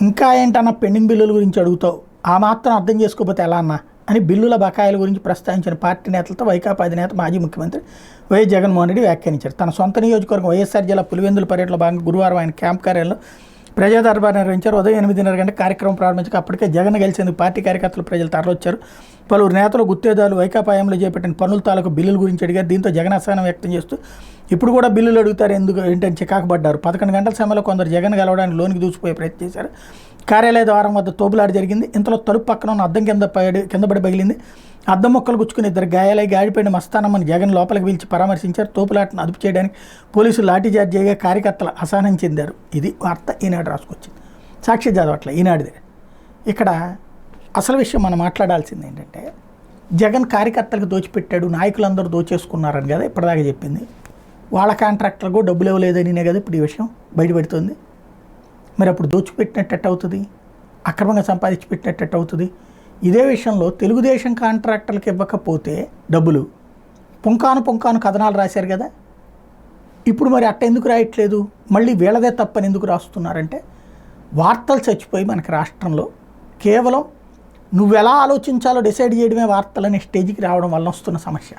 ఇంకా ఏంటన్నా పెండింగ్ బిల్లుల గురించి అడుగుతావు, ఆ మాత్రం అర్థం చేసుకోకపోతే ఎలా అన్నా అని బిల్లుల బకాయిల గురించి ప్రస్తావించిన పార్టీ నేతలతో వైకాపా అధినేత మాజీ ముఖ్యమంత్రి వైఎస్ జగన్మోహన్ రెడ్డి వ్యాఖ్యానించారు. తన సొంత నియోజకవర్గం వైఎస్ఆర్ జిల్లా పులివెందుల పర్యటనలో భాగంగా గురువారం ఆయన క్యాంప్ కార్యాలయంలో ప్రజా దర్బార్ నిర్వహించారు. ఉదయం 8:30 గంటలకు కార్యక్రమం ప్రారంభించక అప్పటికే జగన్ గెలిచేందుకు పార్టీ కార్యకర్తలు ప్రజలు తరలొచ్చారు. పలువురు నేతలు గుత్తేదారులు వైకాపా హయాంలో చేపట్టిన పన్నుల తాలూకు బిల్లుల గురించి అడిగారు. దీంతో జగన్ అసహనం వ్యక్తం చేస్తూ ఇప్పుడు కూడా బిల్లులు అడుగుతారు ఎందుకు ఏంటని చికాకుపడ్డారు. 11 గంటల సమయంలో కొందరు జగన్ గెలవడానికి లోనికి దూసిపోయే ప్రయత్నం చేశారు. కార్యాలయ ద్వారం వద్ద తోపులాట జరిగింది. ఇంతలో తలుపు పక్కన ఉన్న అద్దం కిందపడి పగిలింది. అద్దం మొక్కలు గుచ్చుకుని ఇద్దరు గాడిపోయిన మస్తానమ్మని జగన్ లోపలికి పిలిచి పరామర్శించారు. తోపులాటను అదుపు చేయడానికి పోలీసులు లాఠీచార్జ్ చేయగా కార్యకర్తలు అసహనం చెందారు. ఇది వార్త ఈనాడు రాసుకొచ్చింది. సాక్షి చదవట్లే ఈనాడుదే. ఇక్కడ అసలు విషయం మనం మాట్లాడాల్సింది ఏంటంటే, జగన్ కార్యకర్తలకు దోచిపెట్టాడు, నాయకులందరూ దోచేసుకున్నారని కదా ఇప్పటిదాకా చెప్పింది. వాళ్ళ కాంట్రాక్టర్లకు డబ్బులు ఇవ్వలేదనినే కదా ఇప్పుడు ఈ విషయం బయటపెడుతుంది. మరి అప్పుడు దోచిపెట్టినట్టు అవుతుంది, అక్రమంగా సంపాదించి పెట్టినట్టు అవుతుంది. ఇదే విషయంలో తెలుగుదేశం కాంట్రాక్టర్లకు ఇవ్వకపోతే డబ్బులు పుంకాను కథనాలు రాశారు కదా, ఇప్పుడు మరి అట్ట ఎందుకు రాయట్లేదు, మళ్ళీ వీళ్ళదే తప్పని ఎందుకు రాస్తున్నారంటే, వార్తలు చచ్చిపోయి మనకి రాష్ట్రంలో కేవలం నువ్వు ఎలా ఆలోచించాలో డిసైడ్ చేయడమే వార్తలనే స్టేజ్కి రావడం వల్ల వస్తున్న సమస్య.